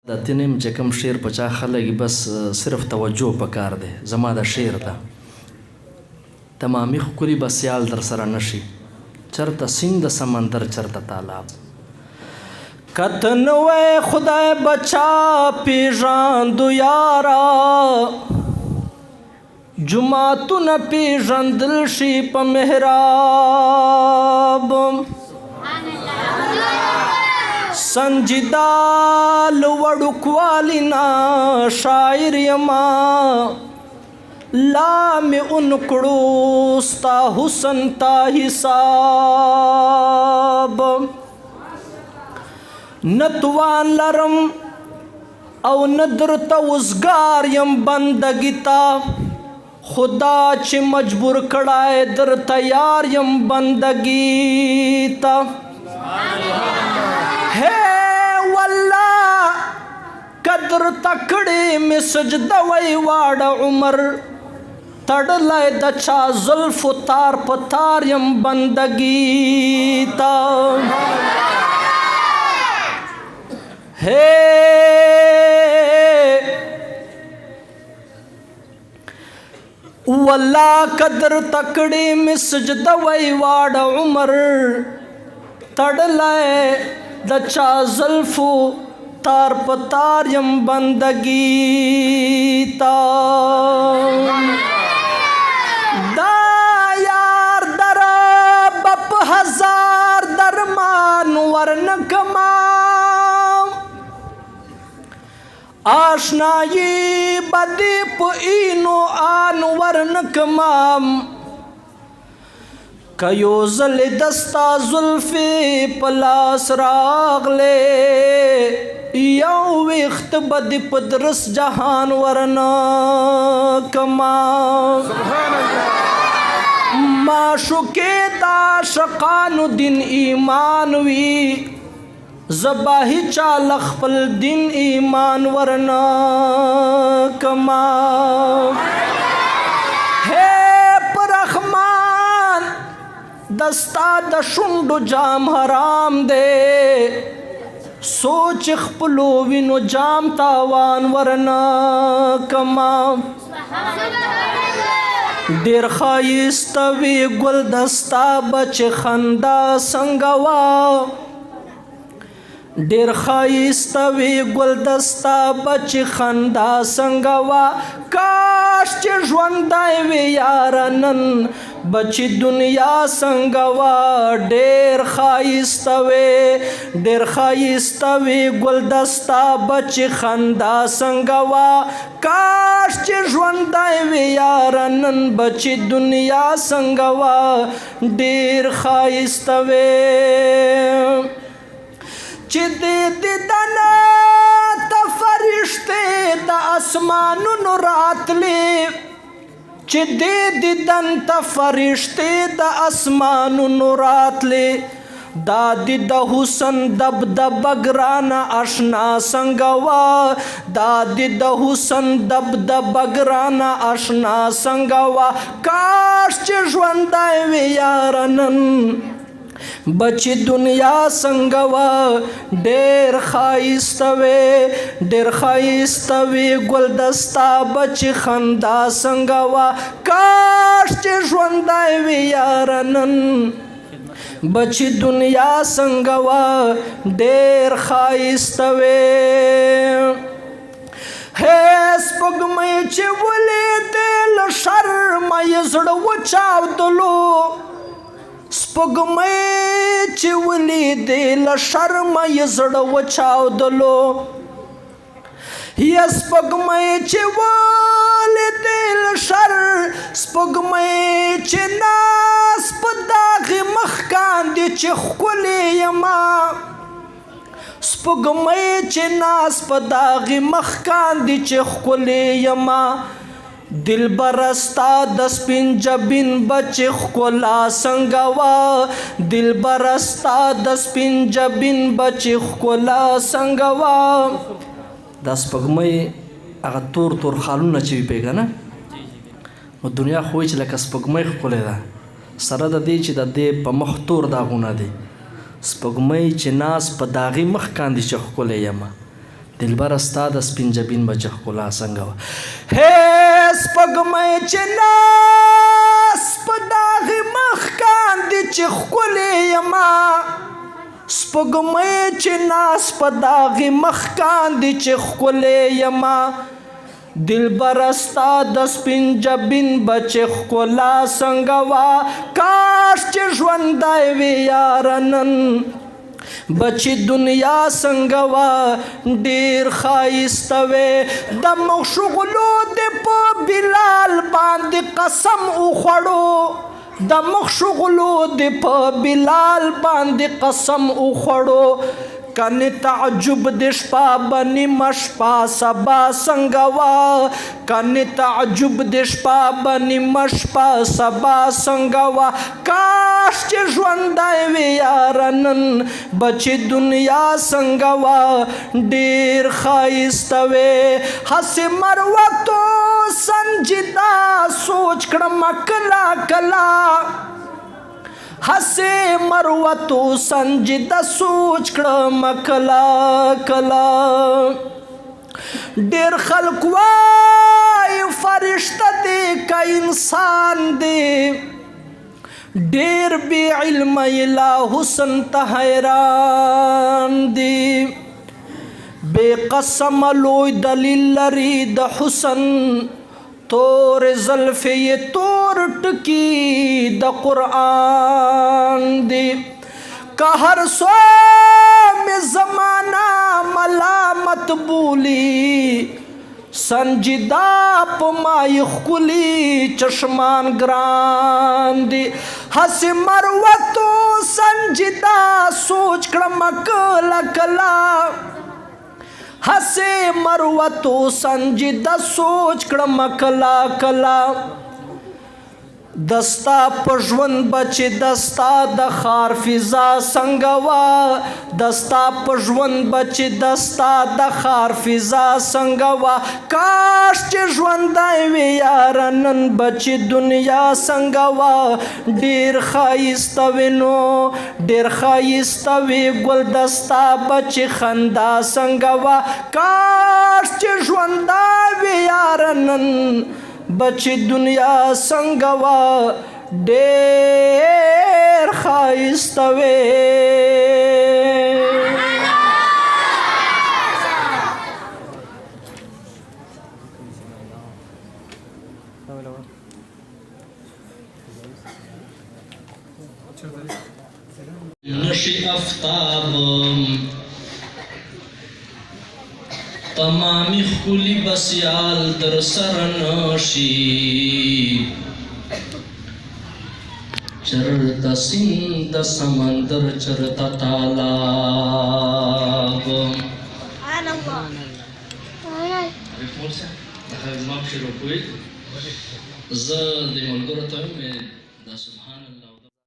د تنیم چې کوم شعر په چا خلګي بس صرف توجه پکار دی زما د شعر ته تمامي ښکلي به سیال در سره نشي چرته سیند د سمندر چرته تالاب کته نوی خدای بچا پیژاندو یارا جماعتونه پیژندل شي په محراب سنجیدا لوړکوالینا شاعر یما لا می ان کړو ستا حسن تا حساب نتوان لرم او ندر ته وزګار یم بندګی تا خدا چې مجبور کړای در تیار یم بندګی تا قدر تکړې می سجده وای واړه عمر تړلای د چا زلف تار په تار یم بندګی تا والله قدر تکړې می سجده وای واړه عمر تړلای د چا زلف تار پتار یم بندگی تا دا یار در بپ ہزار درمان ورنکما آشنائی بدی پو اینو آن ورنکمام کیو زل دستا زلفی پلاس راغلے یو وخت بد پدرس جهان ورنا کما ما شوکې دا شقانو دین ایمان وی زباهی چال خپل دین ایمان ورنا کما دستا د شونډو جام حرام دے سوچ خپلو وینو جام تاوان ورنا کما ډیر ښایسته وی ګل دستا بچ خندا څنګه وا ډیر ښایسته وی ګل دستا بچ خندا څنګه وا کاش چې ژوندی وی یاره نن بچی دنیا څنګه وا ډیر ښایسته وی ګل دستا بچ خندا څنګه وا کاش چې ژوندی وی یاره نن بچی دنیا څنګه وا ډیر ښایسته وی چې دې دیدنه ته فرشتې د اسمانونو راتلې چې دې دیدن ته فرشتې د اسمانونو راتلې دا د حسن دبدبه ګرانه اشنا څنګه وا دا د حسن دبدبه ګرانه اشنا څنګه وا کاش چې ژوندی وی یاره نن بچی دنیا څنګه وا ډیر ښایسته وی ګل دستا بچ خندا څنګه وا کاش چې ژوندی وی یاره نن بچی دنیا څنګه وا ډیر ښایسته وی سپوږمۍ چې ولیدې له شرمه یې زړه وچاودلو سپوږمۍ چې ولیدې له شرمه یې زړه وچاودلو یا سپوږمۍ چې ولیدې له سپوږمۍ چې ناز په داغې مخ کاندې چې ښکلې یما سپوږمۍ چې ناز په داغې مخ کاندې چې ښکلې یما دلبرستا د سپین جبین بچ ښکلا څنګه وا دلبرستا د سپین جبین بچ ښکلا څنګه وا دا سپوږمۍ هغه تور تور خالونه چې وي پیژنه نو دنیا خو چې لکه سپوږمۍ ښکلې ده سره د دې چې د دې په مخ تور داغونه دي سپوږمۍ چې ناز په داغي مخ کاندي چې ښکلې یم دلبره ستا د سپین جبین بچه ښکلا څنګه وه هې سپوږمۍ چې ناس په داغې مخ کاندې چې ښکلې یمه سپوږمۍ چې ناس په داغې مخ کاندې چې ښکلې یمه دلبره ستا د سپین جبین بچې ښکلا څنګه وه کاش چې ژوندی وې یاره نن بچی دنیا څنګه وه ډېر ښایسته وې د مخ شغلو دې په بلال باندې قسم وخوړو د مخ شغلو دې په بلال باندې قسم وخوړو کنې تعجب دې شپه به نیمه شپه سبا څنګه وه کنې تعجب دې شپه به نیمه شپه سبا څنګه وه کاش چې ژوندی وې یاره نن بچې دنیا څنګه وه ډېر ښایسته وې هسې مروتو سنجیده سوچ کړمه کله کله هسې مروتو سنجیده سوچ کړم کله کله ډېر خلک وایي فرشته دی که انسان دی ډېر بې علمه یې لا حسن ته حیران دی بې قسمه لوی دلیل لري د حسن تور زلفې یې تور ټکي د قرآن دی که هر څو مې زمانه ملامت بولي سنجیده په ما یې ښکلي چشمان ګران دي هسې مروتو سنجیده سوچ کړمه کله کله هسې مروتو سنجیده سوچ کړمه کله کله دستا په ژوند بچې دستا د ښار فضا څنګه وه دستا په ژوند بچې دستا د ښار فضا څنګه وه کاش چې ژوندی وې یاره نن بچې دنیا څنګه وه ډېر ښایسته وې نو ډېر ښایسته وې ګل دستا بچې خندا څنګه وه کاش چې ژوندی وې یاره نن بچی دنیا څنګه وه ډېر ښایسته وې نشی افتاب تمامی خلی بسیال در سر نشی چرتا سند سمندر چرتا تالاب زه د ملګرو ته مې دا سبحان الله